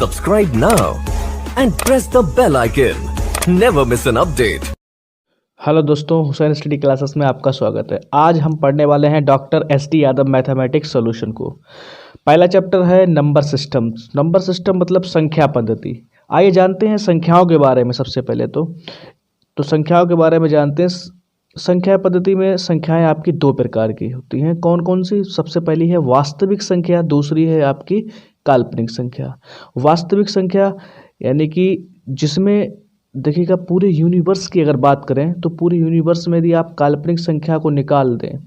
Subscribe now and press the bell icon. Never miss an update. Hello दोस्तों, Hussain study classes में आपका स्वागत है। आज हम पढ़ने वाले हैं doctor SD. Yadav mathematics solution को। पहला चैप्टर है नंबर सिस्टम। नंबर सिस्टम मतलब संख्या पद्धति। आइए जानते हैं संख्याओं के बारे में। सबसे पहले तो संख्याओं के बारे में जानते हैं। संख्या पद्धति में संख्याएं आपकी दो प्रकार की होती हैं। कौन कौन सी? सबसे पहली है वास्तविक संख्या, दूसरी है आपकी काल्पनिक संख्या। वास्तविक संख्या यानी कि जिसमें देखिएगा पूरे यूनिवर्स की अगर बात करें तो पूरे यूनिवर्स में यदि आप काल्पनिक संख्या को निकाल दें,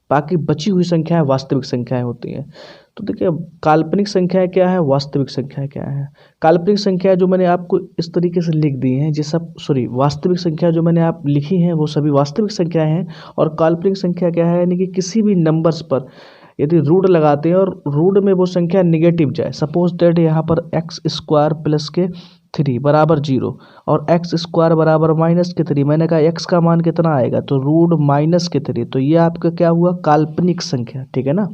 बाकी बची हुई संख्याएं वास्तविक संख्याएं होती हैं। तो देखिए काल्पनिक संख्याएं क्या है, वास्तविक संख्याएं क्या है। काल्पनिक संख्या जो मैंने आपको इस तरीके से लिख दी हैं, वास्तविक संख्या जो मैंने आप लिखी हैं वो सभी वास्तविक संख्याएं हैं। और काल्पनिक संख्या क्या है, यानी कि किसी भी नंबर्स पर यदि रूट लगाते हैं और रूट में वो संख्या निगेटिव जाए, सपोज दैट यहाँ पर x² प्लस के 3 बराबर 0 और x² बराबर माइनस के 3, मैंने कहा x का मान कितना आएगा तो रूट माइनस के 3, तो ये आपका क्या हुआ, काल्पनिक संख्या। ठीक है ना।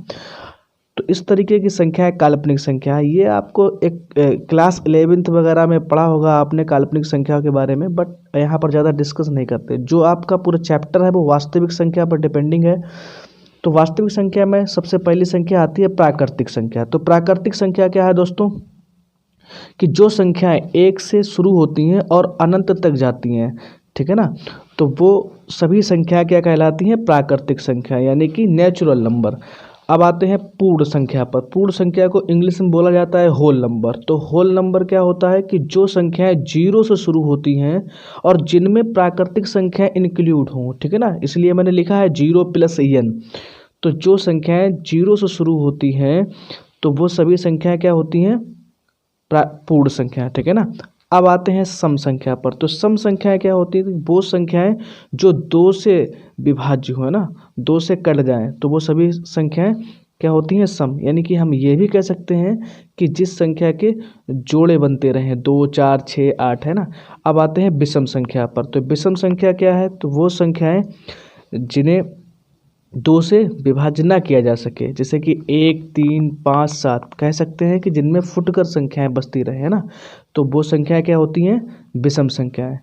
तो इस तरीके की संख्या है काल्पनिक संख्या। ये आपको एक क्लास 11th वगैरह में पढ़ा होगा आपने काल्पनिक संख्या के बारे में, बट यहाँ पर ज़्यादा डिस्कस नहीं करते। जो आपका पूरा चैप्टर है वो वास्तविक संख्या पर डिपेंडिंग है। तो वास्तविक संख्या में सबसे पहली संख्या आती है प्राकृतिक संख्या। तो प्राकृतिक संख्या क्या है दोस्तों, कि जो संख्याएं 1 से शुरू होती हैं और अनंत तक जाती हैं, ठीक है ना, तो वो सभी संख्याएं क्या कहलाती हैं, प्राकृतिक संख्या यानी कि नेचुरल नंबर। अब आते हैं पूर्ण संख्या पर। पूर्ण संख्या को इंग्लिश में बोला जाता है होल नंबर। तो होल नंबर क्या होता है कि जो संख्याएं 0 से शुरू होती हैं और जिनमें प्राकृतिक संख्याएं इंक्लूड हों, ठीक है ना, इसलिए मैंने लिखा है 0 + n। तो जो संख्याएं 0 से शुरू होती हैं तो वो सभी संख्याएं क्या होती हैं, पूर्ण संख्या। ठीक है ना। अब आते हैं सम संख्या पर। तो सम संख्याएं क्या होती है, वो संख्याएं जो 2 से विभाज्य हो, है ना, 2 से कट जाएं, तो वो सभी संख्याएं क्या होती हैं, सम। यानी कि हम ये भी कह सकते हैं कि जिस संख्या के जोड़े बनते रहें 2, 4, 6, 8, है ना। अब आते हैं विषम संख्या पर। तो विषम संख्या क्या है, तो वो संख्याएं जिन्हें 2 से विभाज्य ना किया जा सके, जैसे कि 1, 3, 5, 7 कह सकते हैं कि जिनमें फुटकर संख्याएं बचती रहे, है ना, तो वो संख्याएं क्या होती हैं, विषम संख्याएं।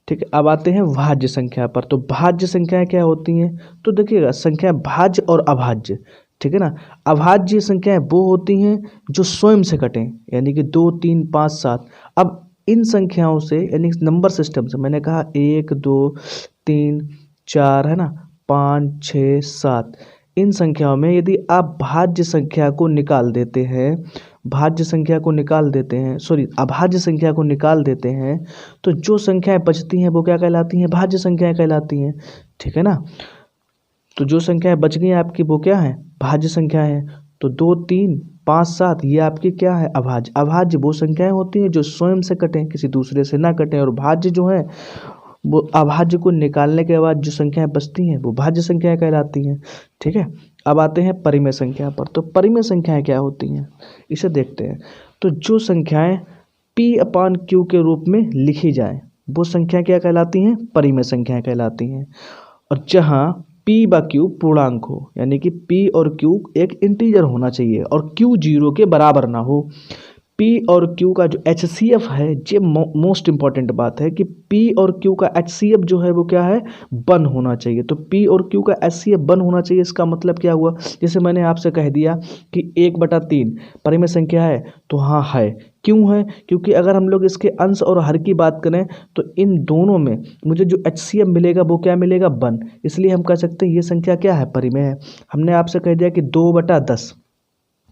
ठीक है। अब आते हैं भाज्य संख्या पर। तो भाज्य संख्याएं क्या होती हैं, तो देखिएगा संख्या भाज्य और अभाज्य, ठीक है ना। अभाज्य संख्याएं वो होती हैं जो स्वयं से कटें, यानी कि 2, 3, 5, 7। अब इन संख्याओं से यानी नंबर सिस्टम से मैंने कहा 1, 2, 3, 4, है ना, 5, 6, 7, इन संख्याओं में यदि आप अभाज्य संख्या को निकाल देते हैं, तो जो संख्याएं बचती हैं वो क्या कहलाती हैं, भाज्य संख्याएं कहलाती हैं। ठीक है ना। तो जो संख्याएं बच गई आपकी वो क्या है, भाज्य संख्या है। तो 2, 3, 5, 7 ये आपकी क्या है, अभाज्य। अभाज्य वो संख्याएं होती हैं जो स्वयं से कटें, किसी दूसरे से ना कटें। और भाज्य जो है वो अभाज्य को निकालने के बाद जो संख्याएं बचती हैं वो भाज्य संख्याएं कहलाती हैं। ठीक है। अब आते हैं परिमेय संख्या पर। तो परिमेय संख्याएं क्या होती हैं, इसे देखते हैं। तो जो संख्याएं P/Q के रूप में लिखी जाएं वो संख्या क्या कहलाती हैं, परिमेय संख्याएं कहलाती हैं। और जहां P/Q पूर्णांक हो, यानी कि P और Q एक इंटीजर होना चाहिए और Q 0 के बराबर ना हो। P और Q का जो HCF है, ये मोस्ट इंपॉर्टेंट बात है कि P और Q का HCF जो है वो क्या है, 1 होना चाहिए। तो P और Q का HCF 1 होना चाहिए। इसका मतलब क्या हुआ, जैसे मैंने आपसे कह दिया कि 1/3 परिमेय संख्या है, तो हाँ है। क्यों है, क्योंकि अगर हम लोग इसके अंश और हर की बात करें तो इन दोनों में मुझे जो HCF मिलेगा वो क्या मिलेगा, 1। इसलिए हम कह सकते हैं ये संख्या क्या है, परिमेय है। हमने आपसे कह दिया कि 2/10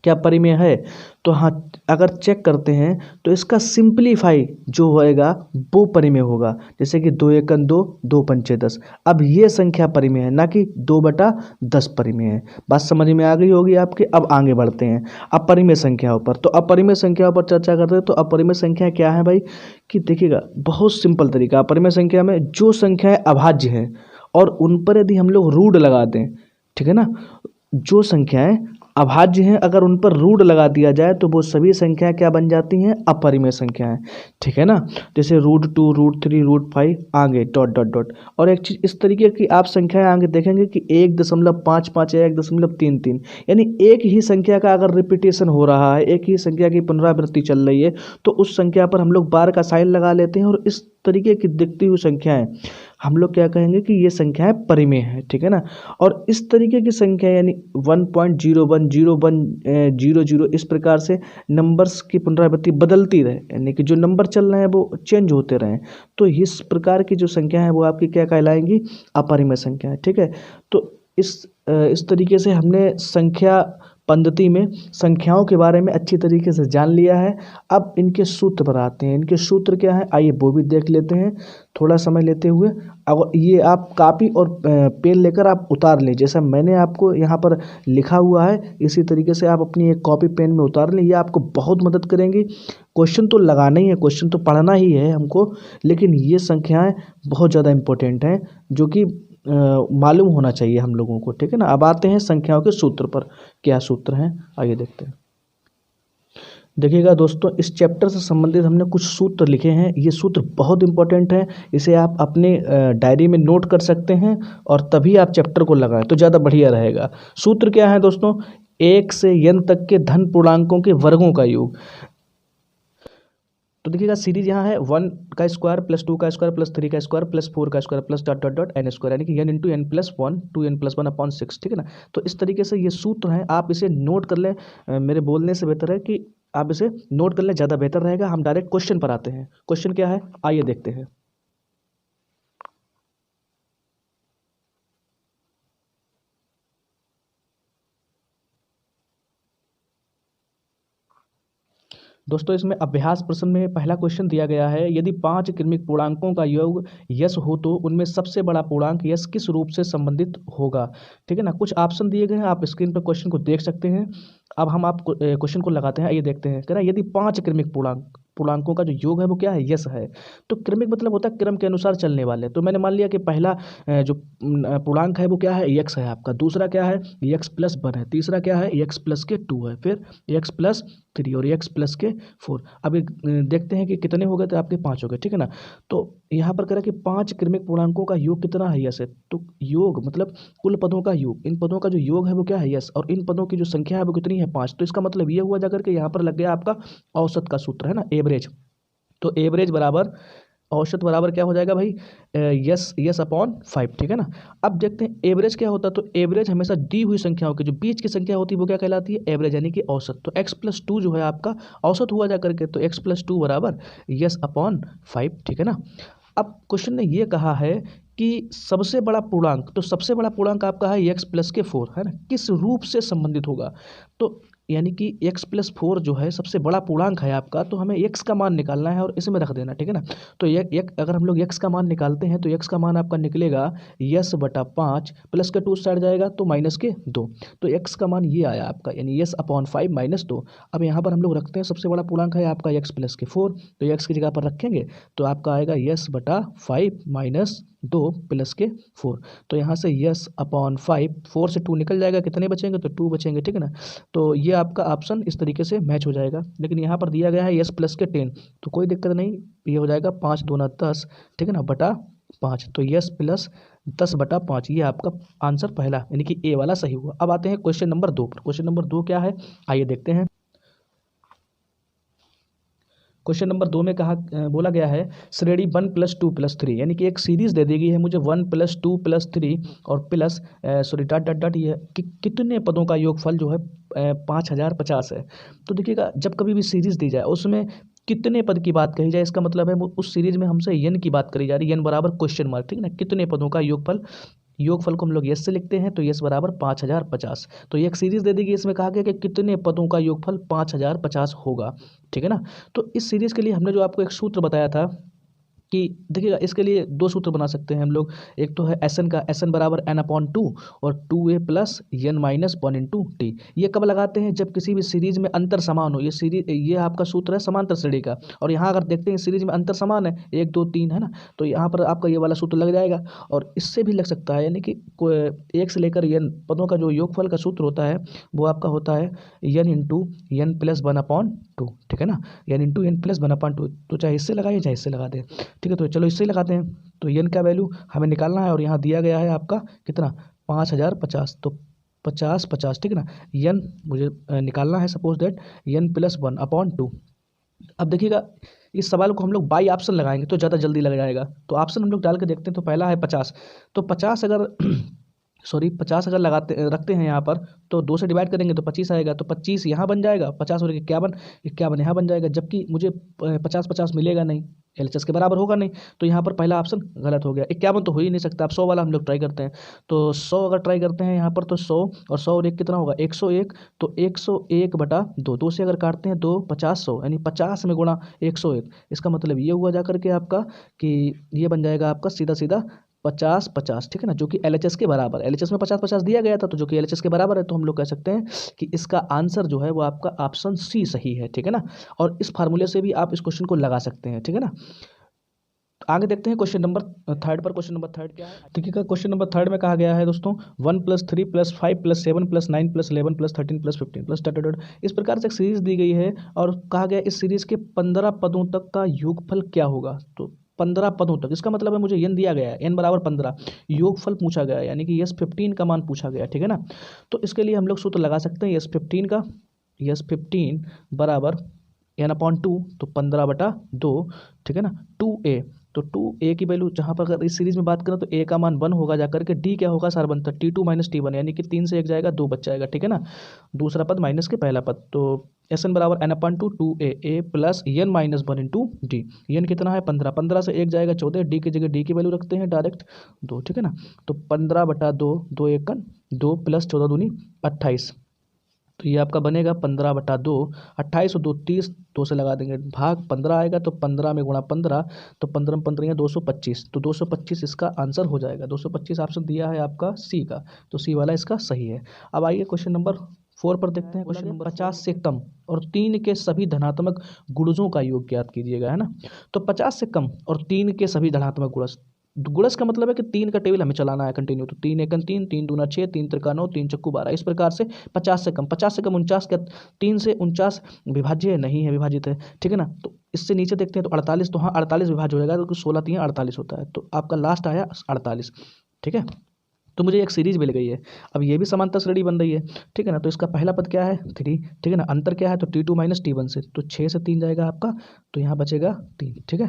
क्या परिमेय है, तो हाँ अगर चेक करते हैं तो इसका सिंप्लीफाई जो होएगा वो परिमेय होगा। जैसे कि 2 × 2, 2 × 5 = 10। अब ये संख्या परिमेय है, ना कि 2/10 परिमेय है। बात समझ में आ गई होगी आपके। अब आगे बढ़ते हैं अपरिमेय संख्याओं पर। तो अपरिमेय संख्याओं पर चर्चा करते हैं। तो अपरिमेय संख्या क्या है भाई, कि देखिएगा बहुत सिंपल तरीका। अपरिमेय संख्या में जो संख्याएं अभाज्य हैं और उन पर यदि हम लोग रूट लगा दें, ठीक है ना, जो संख्याएं अभाज्य हैं, अगर उन पर रूट लगा दिया जाए तो वो सभी संख्याएं क्या बन जाती हैं, अपरिमेय संख्याएं। ठीक है ना, जैसे √2, √3, √5 आगे डॉट डॉट डॉट। और एक चीज़ इस तरीके की आप संख्याएं आगे देखेंगे कि 1.55 या 1.33, यानी एक ही संख्या का अगर रिपीटेशन हो रहा है, एक ही संख्या की पुनरावृत्ति चल रही है, तो उस संख्या पर हम लोग बार का साइन लगा लेते हैं और इस तरीके की दिखती हुई संख्याएं हम लोग क्या कहेंगे कि ये संख्याएं परिमेय है। ठीक है ना, और इस तरीके की संख्या यानी 1.01, 01, 00 इस प्रकार से नंबर्स की पुनरावृत्ति बदलती रहे, यानी कि जो नंबर चल रहे हैं वो चेंज होते रहें, तो इस प्रकार की जो संख्या है वो आपकी क्या कहलाएंगी, अपरिमेय संख्या है। ठीक है, तो इस तरीके से हमने संख्या पद्धति में संख्याओं के बारे में अच्छी तरीके से जान लिया है। अब इनके सूत्र पर आते हैं। इनके सूत्र क्या है, आइए वो भी देख लेते हैं थोड़ा समय लेते हुए। अब ये आप कापी और पेन लेकर आप उतार लें, जैसा मैंने आपको यहाँ पर लिखा हुआ है इसी तरीके से आप अपनी एक कॉपी पेन में उतार लें, ये आपको बहुत मदद करेंगी। क्वेश्चन तो लगाना ही है, क्वेश्चन तो पढ़ना ही है हमको, लेकिन ये संख्याएं बहुत ज़्यादा इम्पोर्टेंट हैं जो कि मालूम होना चाहिए हम लोगों को। ठीक है ना, अब आते हैं संख्याओं के सूत्र पर। क्या सूत्र हैं आइए देखते हैं। देखिएगा दोस्तों, इस चैप्टर से संबंधित हमने कुछ सूत्र लिखे हैं। ये सूत्र बहुत इंपॉर्टेंट है, इसे आप अपने डायरी में नोट कर सकते हैं और तभी आप चैप्टर को लगाएं तो ज़्यादा बढ़िया रहेगा। सूत्र क्या है दोस्तों, 1 से n तक के धन पूर्णांकों के वर्गों का योग। तो देखिएगा सीरीज यहाँ है 1 का स्क्वायर प्लस 2 का स्क्वायर प्लस 3 का स्क्वायर प्लस 4 का square plus dot dot dot n square, यानी कि n into n plus 1 2n plus 1/6। ठीक है ना, तो इस तरीके से ये सूत्र हैं, आप इसे नोट कर लें। मेरे बोलने से बेहतर है कि आप इसे नोट कर लें, ज़्यादा बेहतर रहेगा। हम डायरेक्ट क्वेश्चन पर आते हैं। क्वेश्चन क्या है आइए देखते हैं। दोस्तों इसमें अभ्यास प्रश्न में पहला क्वेश्चन दिया गया है, यदि 5 क्रमिक पूर्णांकों का योग यस हो तो उनमें सबसे बड़ा पूर्णांक यस किस रूप से संबंधित होगा। ठीक है ना, कुछ ऑप्शन दिए गए हैं, आप स्क्रीन पर क्वेश्चन को देख सकते हैं। अब हम आप क्वेश्चन को लगाते हैं, आइए देखते हैं। कह रहा है यदि 5 क्रमिक पूर्णांकों का जो योग है वो क्या है, यस है। तो क्रमिक मतलब होता है क्रम के अनुसार चलने वाले। तो मैंने मान लिया कि पहला जो पूर्णांक है वो क्या है, यक्स है आपका, दूसरा क्या है यक्स प्लस 1 है, तीसरा क्या है यक्स प्लस के 2 है, फिर यक्स प्लस 3 और यक्स प्लस के 4। अब देखते हैं कि कितने हो गए, तो आपके 5 हो गए। ठीक है ना, तो यहाँ पर कह रहा है कि 5 क्रमिक पूर्णांकों का योग कितना है, यस है। तो योग मतलब कुल पदों का योग, इन पदों का जो योग है वो क्या है, यस, और इन पदों की जो संख्या है वो कितनी है, 5। तो इसका मतलब ये हुआ जाकर के यहाँ पर लग गया आपका औसत का सूत्र है ना, एवरेज। तो एवरेज बराबर औसत बराबर क्या हो जाएगा भाई, यस अपॉन 5। ठीक है ना, अब देखते हैं एवरेज क्या होता है। तो एवरेज हमेशा दी हुई संख्याओं की जो बीच की संख्या होती है वो क्या कहलाती है, एवरेज यानी कि औसत। तो x प्लस 2 जो है आपका औसत हुआ जा करके, तो x प्लस 2 बराबर यस अपॉन 5। ठीक है ना, अब क्वेश्चन ने ये कहा है कि सबसे बड़ा पूर्णांक, तो सबसे बड़ा पूर्णांक आपका है x प्लस के 4 है ना, किस रूप से संबंधित होगा। तो यानी कि x प्लस 4 जो है सबसे बड़ा पूर्णांक है आपका, तो हमें x का मान निकालना है और इसमें रख देना। ठीक है ना, तो अगर हम लोग x का मान निकालते हैं तो x का मान आपका निकलेगा यस/5 प्लस के 2 साइड जाएगा तो माइनस के 2। तो x का मान ये आया आपका, यानी यस अपॉन 5 माइनस 2। अब यहाँ पर हम लोग रखते हैं, सबसे बड़ा पूर्णांक है आपका x प्लस के 4, तो x की जगह पर रखेंगे तो आपका आएगा यस/5 माइनस 2 प्लस के 4। तो यहाँ से यस अपॉन 5, 4 से 2 निकल जाएगा, कितने बचेंगे, तो 2 बचेंगे। ठीक है ना, तो ये आपका ऑप्शन इस तरीके से मैच हो जाएगा। लेकिन यहाँ पर दिया गया है यस प्लस के 10, तो कोई दिक्कत नहीं, ये हो जाएगा 5 दूना 10। ठीक है ना, बटा 5, तो यस प्लस 10/5, ये आपका आंसर पहला यानी कि ए वाला सही हुआ। अब आते हैं क्वेश्चन नंबर 2 पर। क्वेश्चन नंबर 2 क्या है आइए देखते हैं। क्वेश्चन नंबर 2 में कहा बोला गया है श्रेणी 1 + 2 + 3, यानी कि एक सीरीज दे दी गई है मुझे 1 + 2 + 3 और plus sorry dot dot dot, ये कितने पदों का योगफल जो है 5050 है। तो देखिएगा जब कभी भी सीरीज दी जाए उसमें कितने पद की बात कही जाए, इसका मतलब है उस सीरीज में हमसे n की बात करी जा रही है, n बराबर क्वेश्चन मार्क। ठीक है ना, कितने पदों का योगफल को हम लोग यस से लिखते हैं, तो यस बराबर 5050। तो ये एक सीरीज दे देगी, इसमें कहा गया कि कितने पदों का योगफल 5050 होगा। ठीक है ना, तो इस सीरीज के लिए हमने जो आपको एक सूत्र बताया था कि देखिएगा इसके लिए दो सूत्र बना सकते हैं हम लोग। एक तो है एस एन का, एस एन बराबर एन अपॉन टू और 2a plus N minus 1 into T. ये कब लगाते हैं? जब किसी भी सीरीज में अंतर समान हो। ये सीरीज, ये आपका सूत्र है समांतर श्रेणी का। और यहाँ अगर देखते हैं सीरीज में अंतर समान है 1 2 3 है ना, तो यहाँ पर आपका ये वाला सूत्र लग जाएगा। और इससे भी लग सकता है, यानी कि एक से लेकर एन पदों का जो योगफल का सूत्र होता है वो आपका होता है N into N plus 1 upon two, ठीक है ना, N into N plus 1 upon two. तो चाहे इससे लगाइए चाहे इससे लगा दें, ठीक है। तो चलो इससे ही लगाते हैं। तो एन का वैल्यू हमें निकालना है और यहाँ दिया गया है आपका कितना, 5050। तो 50 50, ठीक है ना। एन मुझे निकालना है, suppose that N plus 1 upon two. अब देखिएगा इस सवाल को हम लोग बाई ऑप्शन लगाएंगे तो ज़्यादा जल्दी लग जाएगा। तो ऑप्शन हम लोग डाल के देखते हैं। तो पहला है 50। तो 50 अगर 50 अगर लगाते रखते हैं यहाँ पर, तो 2 से डिवाइड करेंगे तो 25 आएगा। तो 25 यहाँ बन जाएगा, 50 और 51, 51 यहाँ बन जाएगा। जबकि मुझे 50 मिलेगा नहीं, LHS के बराबर होगा नहीं। तो यहाँ पर पहला ऑप्शन गलत हो गया। 51 तो हो ही नहीं सकता। अब 100 वाला हम लोग ट्राई करते हैं। तो 100 अगर ट्राई करते हैं यहाँ पर, तो 100 और 100 और 1 कितना होगा, 101। तो 101 बटा 2, 2 से अगर काटते हैं 2 50 100, यानी 50 में गुणा 101। इसका मतलब ये हुआ जा करके आपका कि ये बन जाएगा आपका सीधा सीधा 50 50, ठीक है ना, जो कि LHS के बराबर है। LHS में 50 50 दिया गया था, तो जो कि LHS के बराबर है। तो हम लोग कह सकते हैं कि इसका आंसर जो है वो आपका ऑप्शन सी सही है, ठीक है ना। और इस फार्मूले से भी आप इस क्वेश्चन को लगा सकते हैं, ठीक है ना। आगे देखते हैं क्वेश्चन नंबर थर्ड पर। क्वेश्चन नंबर थर्ड क्या है? देखिएगा क्वेश्चन नंबर थर्ड में कहा गया है दोस्तों 1 + 3 + 5 + 7 + 9 + 11 + 13 + 15 + डॉट डॉट। इस प्रकार से एक सीरीज दी गई है और कहा गया इस सीरीज के 15 पदों तक का योगफल क्या होगा। तो 15 पदों तक, इसका मतलब है मुझे एन दिया गया है, एन बराबर 15, योगफल पूछा गया है, यानी कि यस 15 का मान पूछा गया, ठीक है ना। तो इसके लिए हम लोग सूत्र लगा सकते हैं यस 15 का। यस 15 बराबर एन अपॉन टू, तो 15/2, ठीक है ना, 2a। तो 2a की वैल्यू जहाँ पर अगर इस सीरीज में बात करें तो a का मान 1 होगा जा करके, d क्या होगा सारबंतर t2 - t1, यानी कि 3 से 1 जाएगा 2 बच जाएगा, ठीक है ना। दूसरा पद माइनस के पहला पद, तो एस एन बराबर N upon two 2a a plus N minus 1 into D. N कितना है 15, 15 से 1 जाएगा 14, डी की जगह डी की वैल्यू रखते हैं डायरेक्ट 2, ठीक है ना। तो 15/2, 2 1 2 प्लस 14 दूनी 28। तो ये आपका बनेगा 15/2, 28 और 2 30, 2 से लगा देंगे, भाग 15 आएगा। तो 15 में गुणा 15, तो 15 में 15 या 225, तो 225 इसका आंसर हो जाएगा। 225 ऑप्शन दिया है आपका सी का, तो सी वाला इसका सही है। अब आइए क्वेश्चन नंबर 4 पर देखते हैं। क्वेश्चन नंबर 50 से कम और 3 के सभी धनात्मक गुणजों का योग ज्ञात कीजिएगा, है ना। तो 50 से कम और 3 के सभी धनात्मक गुणज, गुणज का मतलब है कि 3 का टेबल हमें चलाना है कंटिन्यू। तो 3 एकन 3, 3 दूना 6, 3 त्रिका 9, 3 चक्कू 12। इस प्रकार से 50 से कम, 50 से कम 49 का 3 से 49 विभाज्य नहीं है, विभाजित है, ठीक है ना। तो इससे नीचे देखते हैं तो 48, तो हाँ 48 विभाज्य हो जाएगा, क्योंकि 16 3 48 होता है। तो आपका लास्ट आया 48, ठीक है। तो मुझे एक सीरीज मिल गई है। अब ये भी समांतर श्रेणी बन रही है, ठीक है ना। तो इसका पहला पद क्या है 3, ठीक है ना। अंतर क्या है तो t2 - t1 से, तो 6 से 3 जाएगा आपका, तो यहाँ बचेगा 3, ठीक है।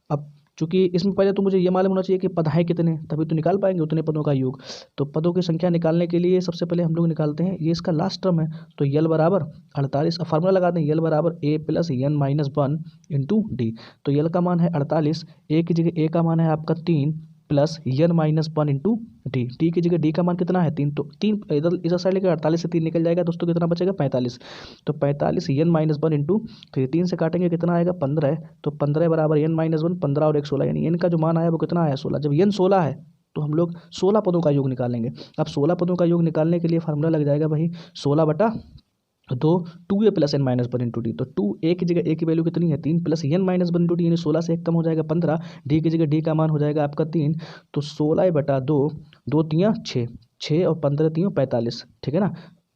अब चूंकि इसमें पहले तो मुझे ये मालूम होना चाहिए कि पद हैं कितने, तभी तो निकाल पाएंगे उतने पदों का योग। तो पदों की संख्या निकालने के लिए सबसे पहले हम लोग निकालते हैं, ये इसका लास्ट टर्म है, तो यल बराबर 48। अब फार्मूला लगा दें, यल बराबर a plus N minus 1 into D. तो यल का मान है 48, a की जगह a का मान है आपका 3 plus N minus 1 into D. D की जगह डी का मान कितना है 3, तो 3 इधर साइड लेकर 48 से 3 निकल जाएगा दोस्तों, कितना बचेगा 45। तो 45 एन माइनस 1 इंटू 3 से काटेंगे कितना आएगा 15, तो 15 बराबर एन माइनस 1, 15 और 1 16, यानी एन का जो मान आया वो कितना आया 16। जब एन 16 है तो हम लोग 16 पदों का योग निकालेंगे। अब 16 पदों का योग निकालने के लिए फार्मूला लग जाएगा भाई 16/2, 2a plus N minus 1 into D. तो 2a की जगह a की वैल्यू कितनी है 3 plus N minus 1 into d, यानी 16 से 1 कम हो जाएगा 15। डी की जगह डी का मान हो जाएगा आपका 3, तो 16/2, 2 3 6, 6 और 15 3 45, ठीक है ना।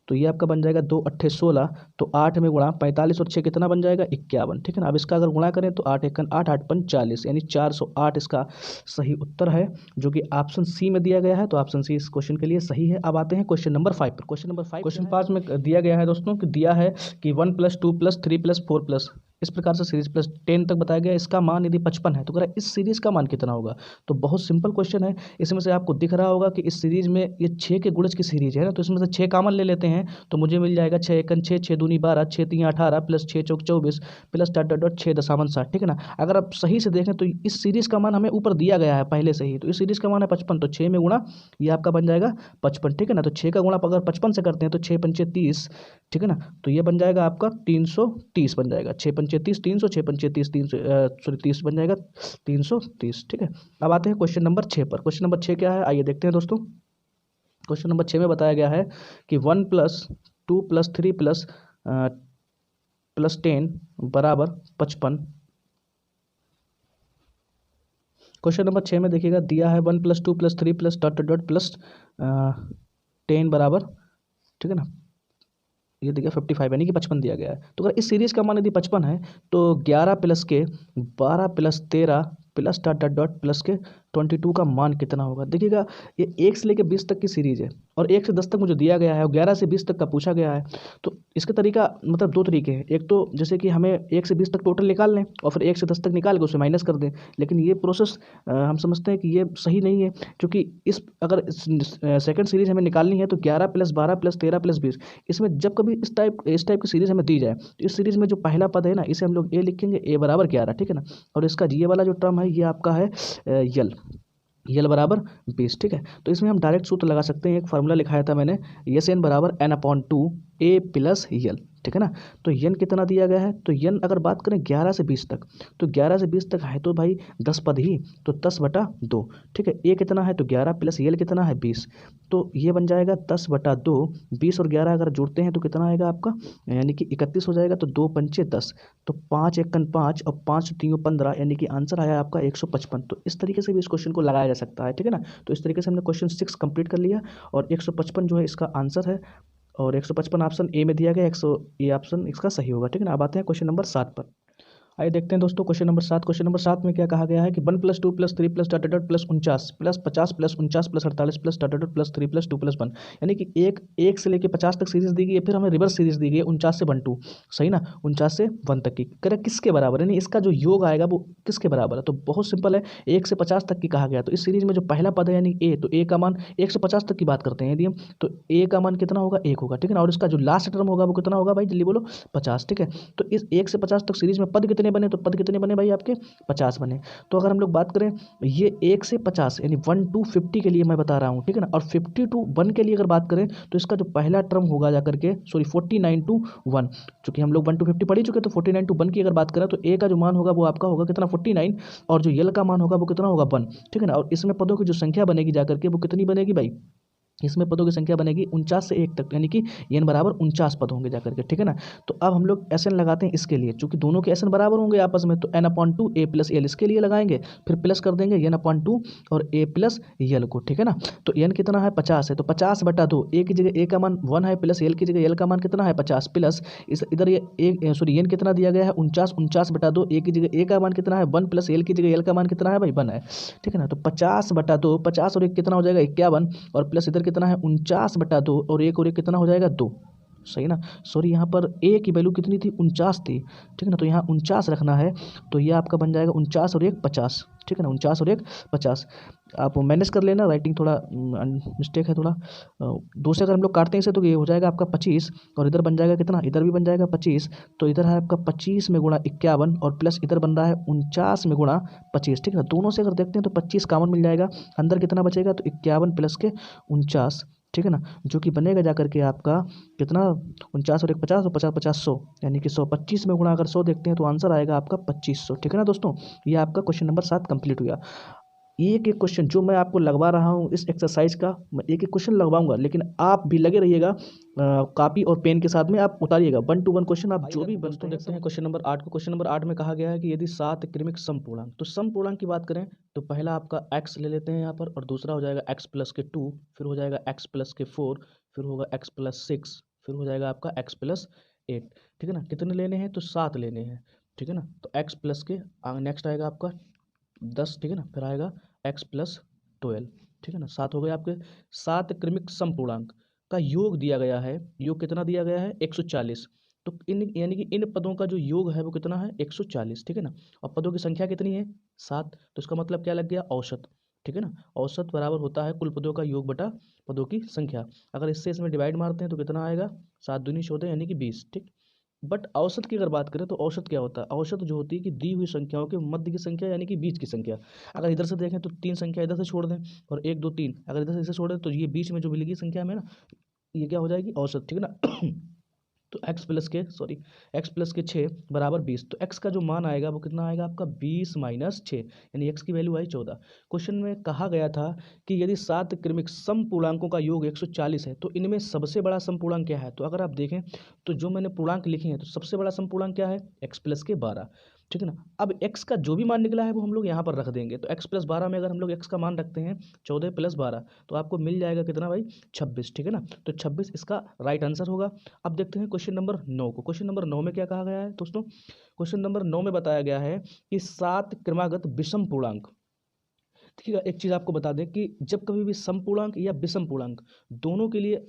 तो ये आपका बन जाएगा 2 8 16, तो 8 में गुणा 45 और 6 कितना बन जाएगा 51, ठीक है ना। अब इसका अगर गुणा करें तो 8 एकन 8, 8 5 40, यानी 408 इसका सही उत्तर है, जो कि ऑप्शन सी में दिया गया है। तो ऑप्शन सी इस क्वेश्चन के लिए सही है। अब आते हैं क्वेश्चन नंबर 5 पर। क्वेश्चन नंबर 5, क्वेश्चन 5 में दिया गया है दोस्तों कि दिया है कि 1 + 2 + 3 + 4 प्लस, इस प्रकार से सीरीज प्लस 10 तक बताया गया। इसका मान यदि 55 है तो कह इस सीरीज का मान कितना होगा। तो बहुत सिंपल क्वेश्चन है। इसमें से आपको दिख रहा होगा कि इस सीरीज में ये 6 के गुणज की सीरीज है ना, तो इसमें से 6 कॉमन ले लेते हैं, तो मुझे मिल जाएगा 6 एकन 6, 6 दूनी 12, 6 3 18 प्लस 6 चौक 24 प्लस डॉट डॉट डॉट 6 दशामन 60, ठीक है ना। अगर आप सही से देखें तो इस सीरीज का मान हमें ऊपर दिया गया है पहले से ही, तो इस सीरीज का मान है 55, तो 6 में गुणा ये आपका बन जाएगा 55, ठीक है ना। तो 6 का गुणा अगर 55 से करते हैं तो 6 पंचे 30, ठीक है ना। तो ये बन जाएगा आपका 330 बन जाएगा, 6 पंचे पंचे 30, 300, 6 पंचे 30, 300 सॉरी 30 बन जाएगा 330। ठीक है, अब आते हैं क्वेश्चन नंबर 6 पर। क्वेश्चन नंबर 6 क्या है, आइए देखते हैं दोस्तों। क्वेश्चन नंबर 6 में बताया गया है कि 1 + 2 + 3 + 10 बराबर 55। क्वेश्चन नंबर 6 में देखिएगा दिया है 1 + 2 + 3 + ... 10 बराबर, ठीक है ना, ये देखिए 55 यानी कि 55 दिया गया है। तो अगर इस सीरीज का मान यदि 55 है तो 11 + के 12 + 13 + ... के 22 का मान कितना होगा। देखिएगा ये 1 से लेकर 20 तक की सीरीज है और 1 से 10 तक मुझे दिया गया है और 11 से 20 तक का पूछा गया है। तो इसका तरीका मतलब दो तरीके हैं, एक तो जैसे कि हमें 1 से 20 तक टोटल निकाल लें और फिर 1 से 10 तक निकाल के उसे माइनस कर दें, लेकिन ये प्रोसेस हम समझते हैं कि ये सही नहीं है, क्योंकि इस अगर सेकंड सीरीज हमें निकालनी है तो 11 + 12 + 13 + 20, इसमें जब कभी इस टाइप की सीरीज हमें दी जाए तो इस सीरीज में जो पहला पद है ना, इसे हम लोग ए लिखेंगे, ए बराबर 11, ठीक है ना, और इसका ये वाला जो टर्म है ये आपका है यल बराबर 20। ठीक है, तो इसमें हम डायरेक्ट सूत्र लगा सकते हैं, एक फार्मूला लिखाया था मैंने, एस एन बराबर n/2 ए प्लस यल, ठीक है ना। तो यन कितना दिया गया है, तो यन अगर बात करें 11 से 20 तक, तो 11 से 20 तक है तो भाई 10 पद ही, तो 10/2, ठीक है। ए कितना है तो 11 प्लस यल कितना है 20, तो ये बन जाएगा 10/2। 20 और 11 अगर जोड़ते हैं तो कितना आएगा आपका, यानी कि 31 हो जाएगा। तो 2 पंचे 10, तो 5 एकन 5 और 5 3 15, यानी कि आंसर आया आपका 155। तो इस तरीके से भी इस क्वेश्चन को लगाया जा सकता है, ठीक है ना। तो इस तरीके से हमने क्वेश्चन 6 कंप्लीट कर लिया और 155 जो है इसका आंसर है, और 155 ऑप्शन ए में दिया गया, 100 ये ऑप्शन इसका सही होगा, ठीक है ना। अब आते हैं क्वेश्चन नंबर 7 पर। आइए देखते हैं दोस्तों क्वेश्चन नंबर 7। क्वेश्चन नंबर 7 में क्या कहा गया है कि 1 + 2 + 3 + ... + 49 + 50 + 49 + 48 + ... + 3 + 2 + 1, यानी कि एक से लेकर 50 तक सीरीज दी गई है, फिर हमें रिवर्स सीरीज दी गई है 49 से 1 सही ना, 49 से 1 तक की। करेक्ट किसके बराबर है, यानी इसका जो योग आएगा वो किसके बराबर है, तो बहुत सिंपल है, 1 से 50 तक की कहा गया। तो इस सीरीज में जो पहला पद है यानी ए, तो ए का मान 1 से 50 तक की बात करते हैं यदि हम, तो ए का मान कितना होगा, 1 होगा, ठीक है ना। और इसका जो लास्ट टर्म होगा वो कितना होगा भाई, जल्दी बोलो, 50, ठीक है। तो इस 1 से 50 तक सीरीज में पद कितने बने, तो पद कितने बने भाई आपके 50 बने। तो अगर हम लोग बात करें ये 1 से 50 यानी 1 to 50 के लिए मैं बता रहा हूँ, ठीक है ना, और 50 to 1 के लिए अगर बात करें तो इसका जो पहला टर्म होगा जाकर के 49 to 1, चूंकि हम लोग 1 to 50 पढ़ ही चुके, तो 49 to 1 की अगर बात करें तो ए का जो मान होगा वो आपका होगा कितना 49, और जो यल का मान होगा वो कितना होगा 1, ठीक है ना। और इसमें पदों की जो संख्या बनेगी जाकर के वो कितनी बनेगी भाई, इसमें पदों की संख्या बनेगी 49 से 1 तक, यानी कि एन बराबर 49 पद होंगे जाकर के, ठीक है ना। तो अब हम लोग एस एन लगाते हैं इसके लिए, चूंकि दोनों के एस एन बराबर होंगे आपस में, तो n/2 ए प्लस एल इसके लिए लगाएंगे, फिर प्लस कर देंगे n/2 और ए प्लस यल को, ठीक है ना। तो एन कितना है 50 है, तो 50/2, ए की जगह ए का मान 1 है, प्लस एल की जगह एल का मान कितना है 50, प्लस इस इधर ये सॉरी एन कितना दिया गया है 49/2, ए की जगह ए का मान कितना है 1, प्लस एल की जगह एल का मान कितना है भाई 1 है, ठीक है ना। तो 50/2, 50 और 1 कितना हो जाएगा 51, और प्लस इधर कितना है 49/2, और एक कितना हो जाएगा 2, सही ना। सॉरी यहाँ पर ए की वैल्यू कितनी थी 49 थी, ठीक है ना, तो यहाँ 49 रखना है, तो ये आपका बन जाएगा 49 और 1 50, ठीक है ना, 49 और 1 50। आप मैनेज कर लेना, राइटिंग थोड़ा मिस्टेक है थोड़ा, 2 से अगर हम लोग काटते हैं इसे तो ये हो जाएगा आपका 25, और इधर बन जाएगा कितना, इधर भी बन जाएगा 25, तो इधर है आपका 25 में गुणा 51, और प्लस इधर बन रहा है 49 में गुणा 25, ठीक है ना। दोनों से अगर देखते हैं तो 25 कॉमन मिल जाएगा, अंदर कितना बचेगा, तो 51 प्लस के 49, ठीक है ना, जो कि बनेगा जाकर के आपका कितना 49 और 1 50, और 50 50 100, यानी कि 100 25 में गुणा अगर 100 देखते हैं तो आंसर आएगा आपका 2500, ठीक है ना दोस्तों। ये आपका क्वेश्चन नंबर 7 कंप्लीट हुआ। एक एक क्वेश्चन जो मैं आपको लगवा रहा हूँ इस एक्सरसाइज का, मैं एक एक क्वेश्चन लगवाऊंगा, लेकिन आप भी लगे रहिएगा कॉपी और पेन के साथ में, आप उतारिएगा 1 to 1 क्वेश्चन आप जो भी बनते हैं। देखते हैं क्वेश्चन नंबर 8 को। क्वेश्चन नंबर 8 में कहा गया है कि यदि 7 क्रमिक समपूर्णांक, तो समपूर्णांक की बात करें तो पहला आपका x ले लेते हैं यहाँ पर, और दूसरा हो जाएगा x प्लस के 2, फिर हो जाएगा x प्लस के 4, फिर होगा x प्लस 6, फिर हो जाएगा आपका x प्लस 8, ठीक है ना। कितने लेने हैं, तो 7 लेने हैं, ठीक है ना। तो x प्लस के नेक्स्ट आएगा आपका 10, ठीक है ना, फिर आएगा x प्लस 12, ठीक है ना। 7 हो गए आपके। 7 क्रमिक समपूर्णांक का योग दिया गया है, योग कितना दिया गया है 140, तो इन यानी कि इन पदों का जो योग है वो कितना है 140, ठीक है ना। और पदों की संख्या कितनी है 7, तो इसका मतलब क्या लग गया औसत, ठीक है ना। औसत बराबर होता है कुल पदों का योग बटा पदों की संख्या। अगर इससे इसमें डिवाइड मारते हैं तो कितना आएगा 7 दूनी 14 यानी कि 20, ठीक। बट औसत की अगर बात करें तो औसत क्या होता है, औसत जो होती है कि दी हुई संख्याओं के मध्य की संख्या यानी कि बीच की संख्या। अगर इधर से देखें तो 3 संख्या इधर से छोड़ दें, और 1 2 3 अगर इधर से इसे छोड़ दें, तो ये बीच में जो मिलेगी संख्या में ना, ये क्या हो जाएगी औसत, ठीक है ना। तो एक्स प्लस के 6 बराबर 20। तो एक्स का जो मान आएगा वो कितना आएगा आपका 20 माइनस 6, यानी एक्स की वैल्यू आई 14। क्वेश्चन में कहा गया था कि यदि 7 क्रमिक समपूर्णांकों का योग 140 है तो इनमें सबसे बड़ा समपूर्णांक क्या है। तो अगर आप देखें तो जो मैंने पूर्णांक लिखे हैं तो सबसे बड़ा समपूर्णांक क्या है, एक्स प्लस के 12, ठीक है ना। अब x का जो भी मान निकला है वो हम लोग यहाँ पर रख देंगे। तो x प्लस 12 में अगर हम लोग x का मान रखते हैं 14 प्लस 12 तो आपको मिल जाएगा कितना भाई, 26, ठीक है ना। तो 26 इसका राइट आंसर होगा। अब देखते हैं क्वेश्चन नंबर 9 को। क्वेश्चन नंबर 9 में क्या कहा गया है दोस्तों, क्वेश्चन नंबर 9 में बताया गया है कि 7 क्रमागत विषम पूर्णांक, ठीक है। एक चीज़ आपको बता दें कि जब कभी भी समपूर्णांक या विषम पूर्णांक दोनों के लिए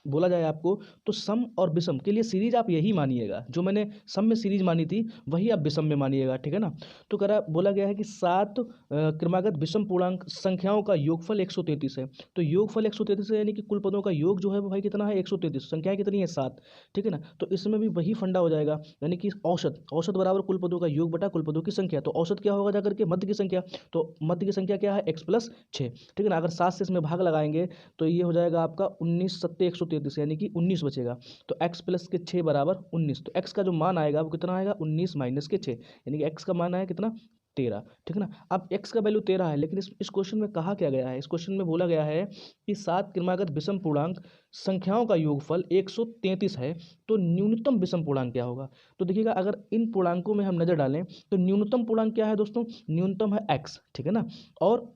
बोला जाए आपको तो सम और विषम के लिए सीरीज आप यही मानिएगा, जो मैंने सम में सीरीज मानी थी वही आप विषम में मानिएगा, ठीक है ना। तो बोला गया है कि 7 क्रमागत विषम पूर्णांक संख्याओं का योगफल 133 है। तो योगफल 133 है, यानी कि कुल पदों का योग जो है वो भाई कितना है 133, संख्याएं कितनी है 7, ठीक है ना। तो इसमें भी वही फंडा हो जाएगा, यानी कि औसत बराबर कुल पदों का योग बटा कुल पदों की संख्या। तो औसत क्या होगा जाकर के मध्य की संख्या, तो मध्य की संख्या क्या है x प्लस 6, ठीक है ना। अगर 7 से इसमें भाग लगाएंगे तो ये हो जाएगा आपका 19 सत्ते 133, यानी कि 19 बचेगा। तो x प्लस के 6 बराबर 19। तो x का जो मान आएगा वो कितना आएगा 19 माइनस के 6, यानी कि x का मान आया कितना 13, ठीक है ना। अब x का वैल्यू 13 है, लेकिन इस क्वेश्चन में कहा क्या गया है, इस क्वेश्चन में बोला गया है कि 7 क्रमागत विषम पूर्णांक संख्याओं का योगफल 133 है, तो न्यूनतम विषम पूर्णांक क्या होगा। तो देखिएगा अगर इन पूर्णांकों में हम नजर डालें तो न्यूनतम पूर्णांक क्या है दोस्तों, न्यूनतम है x, ठीक है ना। और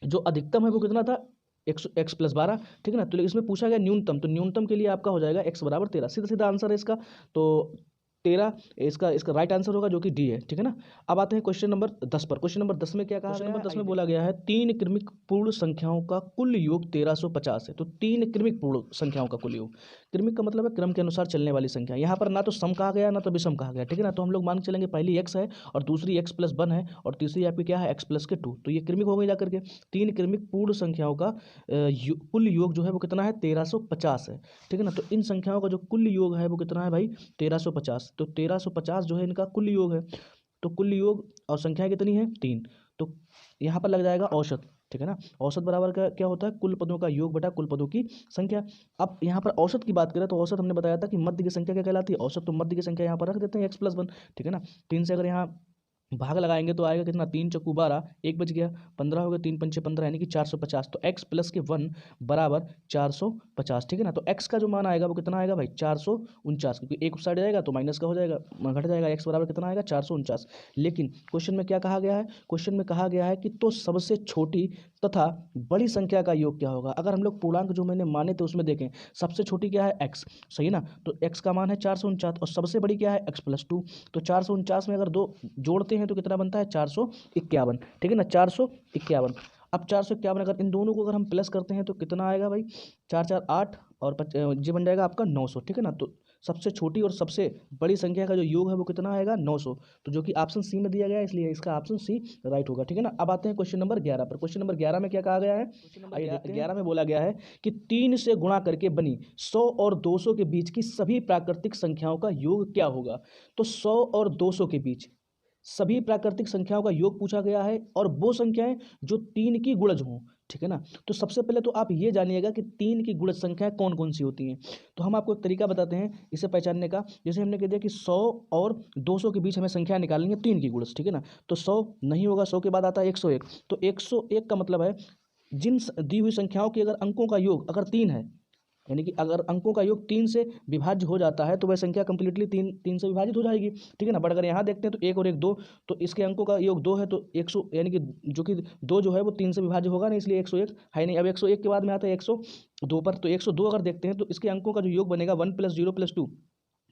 जो अधिकतम है वो कितना था एक्स प्लस 12, ठीक है ना। तो इसमें पूछा गया न्यूनतम, तो न्यूनतम के लिए आपका हो जाएगा x बराबर 13, सीधा सीधा आंसर है इसका। तो 13 इसका राइट आंसर होगा जो कि डी है, ठीक है ना। अब आते हैं क्वेश्चन नंबर 10 पर। क्वेश्चन नंबर 10 में क्या कहा, क्वेश्चन नंबर 10 में बोला गया है 3 क्रमिक पूर्ण संख्याओं का कुल योग 1350 है। तो 3 क्रमिक पूर्ण संख्याओं का कुल योग, क्रमिक का मतलब है क्रम के अनुसार चलने वाली संख्या। यहाँ पर ना तो सम कहा गया ना तो विषम कहा गया, ठीक है ना। तो हम लोग मान के चलेंगे पहली x है और दूसरी x प्लस 1 है और तीसरी आपकी क्या है x प्लस के 2, तो ये क्रमिक हो गई जाकर के। 3 क्रमिक पूर्ण संख्याओं का कुल योग जो है वो कितना है 1350 है, ठीक है ना। तो इन संख्याओं का जो कुल योग है वो कितना है भाई 1350। तो 1350 जो है इनका कुल योग है। तो कुल योग और संख्या कितनी है 3, तो यहाँ पर लग जाएगा औसत, ठीक है ना। औसत बराबर क्या होता है, कुल पदों का योग बटा कुल पदों की संख्या। अब यहाँ पर औसत की बात करें तो औसत हमने बताया था कि मध्य की संख्या क्या कहलाती है, औसत। तो मध्य की संख्या यहाँ पर रख देते हैं x प्लस 1, ठीक है ना। 3 से अगर यहाँ भाग लगाएंगे तो आएगा कितना 3 चक्कू 12, 1 बच गया, 15 हो गया, 3 पंचे 15, यानी कि 450। तो x प्लस के 1 बराबर 450, ठीक है ना। तो x का जो मान आएगा वो कितना आएगा भाई 449, क्योंकि एक साइड जाएगा तो माइनस का हो जाएगा, घट जाएगा, x बराबर कितना आएगा 449। लेकिन क्वेश्चन में क्या कहा गया है, क्वेश्चन में कहा गया है कि तो सबसे छोटी तथा बड़ी संख्या का योग क्या होगा। अगर हम लोग पूर्णांक जो मैंने माने थे उसमें देखें, सबसे छोटी क्या है x, सही ना। तो x का मान है 449 और सबसे बड़ी क्या है x प्लस 2। तो 449 में अगर 2 जोड़ते हैं तो कितना बनता है 451, ठीक है ना, 451। अब 451 अगर इन दोनों को अगर हम प्लस करते हैं तो कितना आएगा भाई 4 4 8 और ये बन जाएगा आपका 900, ठीक है ना। तो सबसे छोटी और सबसे बड़ी संख्या का जो योग है वो कितना आएगा 900, तो जो कि ऑप्शन सी में दिया गया है, इसलिए इसका ऑप्शन सी राइट होगा, ठीक है ना। अब आते हैं क्वेश्चन नंबर 11 पर। क्वेश्चन नंबर 11 में क्या कहा गया है, 11 में बोला गया है कि 3 से गुणा करके बनी 100 और 200 के बीच की सभी प्राकृतिक संख्याओं का योग क्या होगा। तो 100 और 200 के बीच सभी प्राकृतिक संख्याओं का योग पूछा गया है और वो संख्याएं जो 3 की गुणज हों, ठीक है ना। तो सबसे पहले तो आप ये जानिएगा कि 3 की गुणज संख्याएं कौन कौन सी होती हैं। तो हम आपको एक तरीका बताते हैं इसे पहचानने का। जैसे हमने कह दिया कि 100 और 200 के बीच हमें संख्या निकालनी है 3 की गुणज, ठीक है ना। तो 100 नहीं होगा, 100 के बाद आता है 101। तो 101 का मतलब है जिन दी हुई संख्याओं के अगर अंकों का योग अगर 3 है, यानी कि अगर अंकों का योग 3 से विभाज्य हो जाता है तो वह संख्या कंप्लीटली 3 से विभाजित हो जाएगी, ठीक है ना। बट अगर यहाँ देखते हैं तो 1 और 1 2, तो इसके अंकों का योग 2 है तो 100, यानी कि जो कि 2 जो है वो 3 से विभाज्य होगा नहीं, इसलिए 101 है नहीं। अब 101 के बाद में आता है 102 पर। तो 102 अगर देखते हैं तो इसके अंकों का जो योग बनेगा 1 + 0 + 2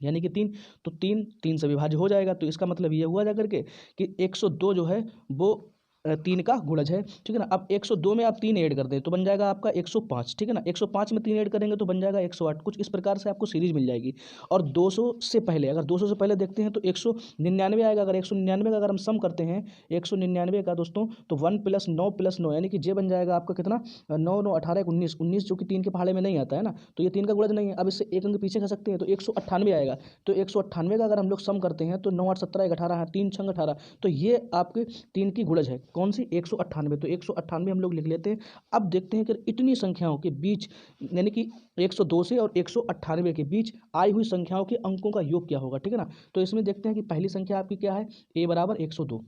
यानी कि 3, तो 3 से विभाज्य हो जाएगा। तो इसका मतलब ये हुआ जाकर के कि 102 जो है वो 3 का गुणज है, ठीक है ना। अब 102 में आप 3 ऐड कर दें तो बन जाएगा आपका 105, ठीक है ना। 105 में 3 ऐड करेंगे तो बन जाएगा 108। कुछ इस प्रकार से आपको सीरीज मिल जाएगी। और 200 से पहले, अगर 200 से पहले देखते हैं तो 199 आएगा। अगर 199 का अगर हम सम करते हैं 199 का दोस्तों, तो 1 + 9 + 9 यानी कि जे बन जाएगा आपका कितना 9 9 18 19 19, जो कि 3 के पहाड़े में नहीं आता है ना, तो ये 3 का गुणज नहीं है। अब इससे एक अंक पीछे कर सकते हैं तो 198 आएगा। तो 198 का अगर हम लोग सम करते हैं तो 9 8 17 18 3 6 18, तो ये आपके 3 की गुणज है। कौन सी 198, तो 198 हम लोग लिख लेते हैं। अब देखते हैं कि इतनी संख्याओं के बीच यानी कि 102 से और 198 के बीच आई हुई संख्याओं के अंकों का योग क्या होगा, ठीक है ना। तो इसमें देखते हैं कि पहली संख्या आपकी क्या है, a बराबर 102,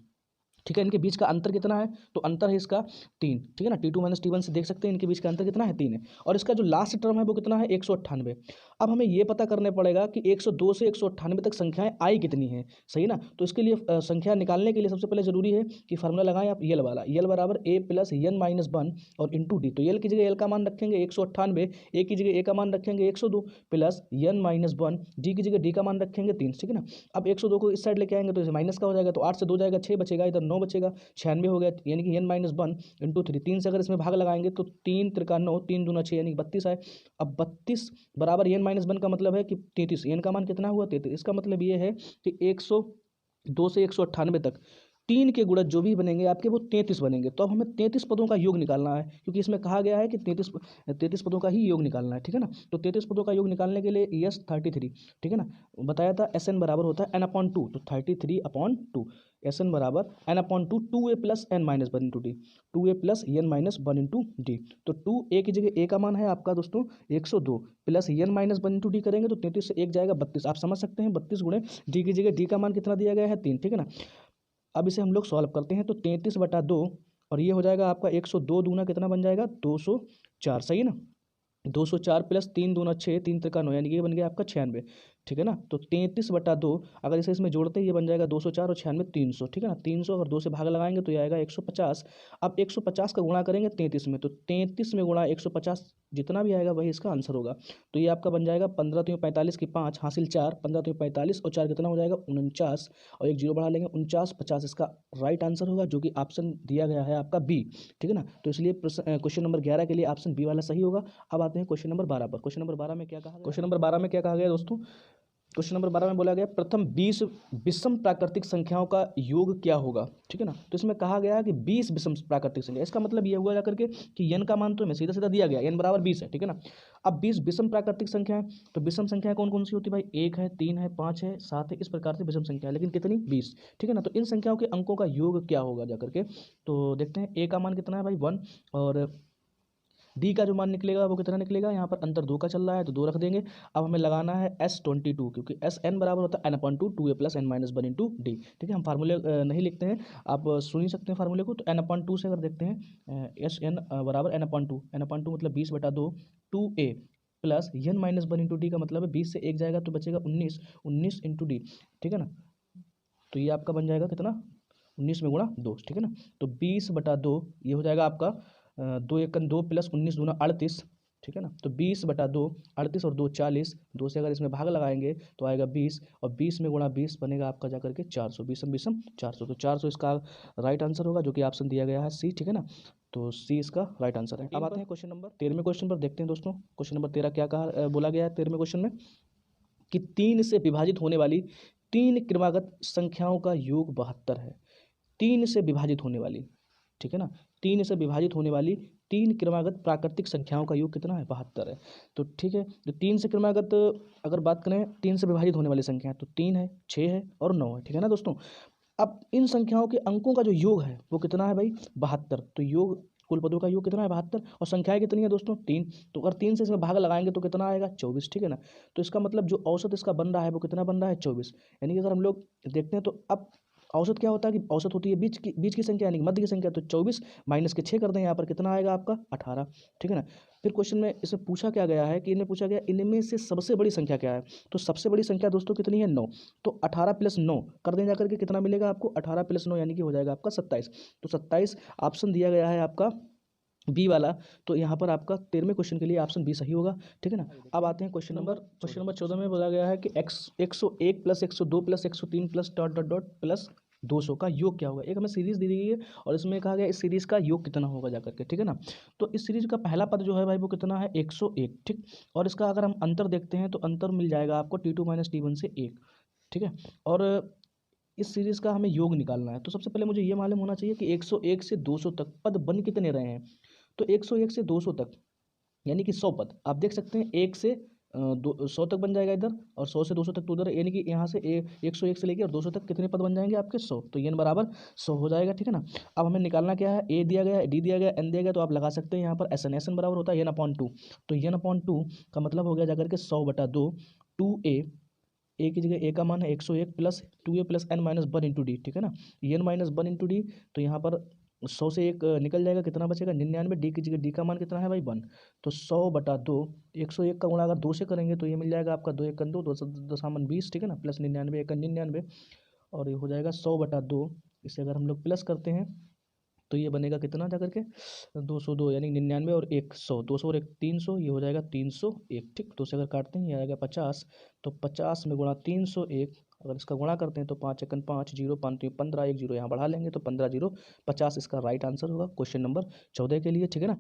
ठीक है। इनके बीच का अंतर कितना है, तो अंतर है इसका 3, ठीक है ना। T2 माइनस T1 से देख सकते हैं इनके बीच का अंतर कितना है, 3 है। और इसका जो लास्ट टर्म है वो कितना है, 198। अब हमें ये पता करने पड़ेगा कि 102 से 198 तक संख्याएं आई कितनी हैं, सही ना। तो इसके लिए संख्या निकालने के लिए सबसे पहले जरूरी है कि फार्मूला लगाएं आप यल वाला, यल बराबर a प्लस एन माइनस 1 और इंटू डी। तो यल की जगह यल का मान रखेंगे 198, ए की जगह ए का मान रखेंगे 102 प्लस एन माइनस 1, डी की जगह डी का मान रखेंगे 3, ठीक है ना। अब 102 को इस साइड लेके आएंगे तो इसे माइनस का हो जाएगा, तो 8 से 2 जाएगा 6 बचेगा, इधर 9 बचेगा, 96 हो गया, यानी कि एन माइनस 1 इंटू 3, 3 से अगर इसमें भाग लगाएंगे तो 3 त्रिका 9, 3 दूना 6 यानी 32 आए। अब 32 बराबर एन माइनस 1 का मतलब है कि 33, एन का मान कितना हुआ 33। इसका मतलब ये है कि 102 से 198 तक 3 के गुणज जो भी बनेंगे आपके वो 33 बनेंगे। तो अब हमें 33 पदों का योग निकालना है, क्योंकि इसमें कहा गया है कि 33 पदों का ही योग निकालना है, ठीक है ना। तो 33 पदों का योग निकालने के लिए यस 33, ठीक है ना, बताया था एस एन बराबर होता है n/2, तो 33/2 एस एन बराबर n/2 2a plus N minus 1 into d, 2a plus N minus 1 into D. तो 2a की जगह a का मान है आपका दोस्तों 102 plus N minus 1 into d करेंगे तो 33 से 1 जाएगा 32। आप समझ सकते हैं 32 गुणे डी की जगह डी का मान कितना दिया गया है 3, ठीक है ना। अब इसे हम लोग सॉल्व करते हैं तो 33/2 और ये हो जाएगा आपका 102 दूना कितना बन जाएगा 204, सही है ना। 204 प्लस 3 दूना 6, 3 त्रिका 9 यानी कि ये बन गया आपका 96, ठीक है ना। तो 33/2 अगर इसे इसमें जोड़ते हैं ये बन जाएगा 204 और 96 300, ठीक है ना। 300 अगर 2 से भाग लगाएंगे तो ये आएगा 150। अब 150 का गुणा करेंगे 33 में, तो 33 में गुणा 150 जितना भी आएगा वही इसका आंसर होगा। तो ये आपका बन जाएगा 15 तो 45 की 5 हासिल 4, 15 तो 45 और 4 कितना हो जाएगा 49 और एक जीरो बढ़ा लेंगे 49 50 इसका राइट आंसर होगा, जो कि ऑप्शन दिया गया है आपका बी, ठीक है ना। तो इसलिए क्वेश्चन नंबर 11 के लिए ऑप्शन बी वाला सही होगा। अब आते हैं क्वेश्चन नंबर 12 पर। क्वेश्चन नंबर 12 में क्या कहा गया, क्वेश्चन नंबर 12 में क्या कहा गया दोस्तों, क्वेश्चन नंबर 12 में बोला गया प्रथम 20 विषम प्राकृतिक संख्याओं का योग क्या होगा, ठीक है ना। तो इसमें कहा गया कि 20 विषम प्राकृतिक संख्या, इसका मतलब ये हुआ जाकर के कि n का मान तो हमें सीधा सीधा दिया गया, n बराबर 20 है, ठीक है ना। अब 20 विषम प्राकृतिक संख्या है, तो विषम संख्या कौन कौन सी होती है भाई, 1 है 3 है 5 है 7 है, इस प्रकार से विषम संख्या है, लेकिन कितनी 20, ठीक है ना। तो इन संख्याओं के अंकों का योग क्या होगा जाकर के, तो देखते हैं। a का मान कितना है भाई 1 और डी का जो मान निकलेगा वो कितना निकलेगा, यहाँ पर अंतर 2 का चल रहा है तो 2 रख देंगे। अब हमें लगाना है S22, क्योंकि एस एन बराबर होता है n/2 2a plus N minus 1 into d, ठीक है। हम फार्मूले नहीं लिखते हैं, आप सुन ही सकते हैं फार्मूले को। तो n/2 से अगर देखते हैं एस एन बराबर n/2 मतलब 20/2 2a plus N minus 1 into d का मतलब है 20 से 1 जाएगा तो बचेगा 19 इंटू डी, ठीक है ना। तो ये आपका बन जाएगा कितना 19 में गुणा 2, ठीक है ना। तो 20/2 ये हो जाएगा आपका 2 1 2 प्लस 19 दूना 38, ठीक है ना। तो 20/2 38 और 2 40, 2 से अगर इसमें भाग लगाएंगे तो आएगा 20 और 20 में गुणा 20 बनेगा आपका जाकर के 400, 20 400, तो 400 इसका राइट आंसर होगा, जो कि ऑप्शन दिया गया है सी, ठीक है ना। तो सी इसका राइट आंसर है। अब आते हैं क्वेश्चन नंबर 13वें क्वेश्चन पर, देखते हैं दोस्तों क्वेश्चन नंबर 13 क्या कहा बोला गया है 13वें क्वेश्चन में कि 3 से विभाजित होने वाली 3 क्रमागत संख्याओं का योग 72 है। 3 से विभाजित होने वाली, ठीक है ना, 3 से विभाजित होने वाली 3 क्रमागत प्राकृतिक संख्याओं का योग कितना है 72 है। तो ठीक है, तो 3 से क्रमागत अगर बात करें 3 से विभाजित होने वाली संख्या तो 3 है 6 है और 9 है, ठीक है ना दोस्तों। अब इन संख्याओं के अंकों का जो योग है वो कितना है भाई 72। तो योग कुल पदों का योग कितना है 72 और संख्याएं कितनी है दोस्तों 3। तो अगर 3 से इसमें भाग लगाएंगे तो कितना आएगा 24, ठीक है ना। तो इसका मतलब जो औसत इसका बन रहा है वो कितना बन रहा है 24। यानी कि अगर हम लोग देखते हैं तो अब औसत क्या होता है कि औसत होती है बीच की संख्या यानी कि मध्य की संख्या। तो 24 माइनस के 6 कर दें यहाँ पर कितना आएगा आपका 18, ठीक है ना। फिर क्वेश्चन में इसे पूछा क्या गया है कि इन्हें पूछा गया इनमें से सबसे बड़ी संख्या क्या है। तो सबसे बड़ी संख्या दोस्तों कितनी है 9। तो 18 प्लस 9 कर दें जाकर के कितना मिलेगा आपको 18 प्लस 9 यानी कि हो जाएगा आपका 27। तो 27 ऑप्शन दिया गया है आपका बी वाला। तो यहाँ पर आपका 13वें क्वेश्चन के लिए ऑप्शन बी सही होगा, ठीक है ना। अब आते हैं क्वेश्चन नंबर 14 में बोला गया है कि 101 plus 102 plus 103 plus dot dot dot plus 200 का योग क्या होगा। एक हमें सीरीज दी गई है और इसमें कहा गया इस सीरीज का योग कितना होगा जाकर के, ठीक है ना। तो इस सीरीज का पहला पद जो है भाई वो कितना है 101, ठीक। और इसका अगर हम अंतर देखते हैं तो अंतर मिल जाएगा आपको T2 माइनस T1 से 1, ठीक है। और इस सीरीज का हमें योग निकालना है। तो सबसे पहले मुझे ये मालूम होना चाहिए कि 101 से 200 तक पद बन कितने रहे हैं। तो 101 से 200 तक यानी कि 100 पद आप देख सकते हैं 1 से 100 तक बन जाएगा इधर, और 100 से 200 तक तो उधर, यानी कि यहाँ से 101 से लेके और 200 तक कितने पद बन जाएंगे आपके 100, तो n बराबर 100 हो जाएगा, ठीक है ना। अब हमें निकालना क्या है, a दिया गया है, d दिया गया है, n दिया गया, तो आप लगा सकते हैं यहाँ पर SN बराबर होता है n/2, तो n/2 का मतलब हो गया जाकर के 100/2, 2a, a की जगह a का मान है 101 plus 2a plus n-1 × d, ठीक है ना, n-1 × d, तो यहाँ पर 100 से एक निकल जाएगा, कितना बचेगा 99, डी की जगह डी का मान कितना है भाई 1, तो 100/2, 101 का गुणा अगर 2 से करेंगे तो ये मिल जाएगा आपका 2 × 2, 2 20, ठीक है ना, प्लस 99 1 99, और ये हो जाएगा 100/2, इसे अगर हम लोग प्लस करते हैं तो ये बनेगा कितना जा करके 202, यानी 99 और 100, 200 और 1 300, ये हो जाएगा 301, ठीक। तो इसे अगर काटते हैं ये आएगा 50, तो 50 में गुणा 301, अगर इसका गुणा करते हैं तो 5 × 5 0, 5 तो 15, 1 0 यहाँ बढ़ा लेंगे तो 15 0 50, इसका राइट आंसर होगा क्वेश्चन नंबर 14 के लिए, ठीक है ना।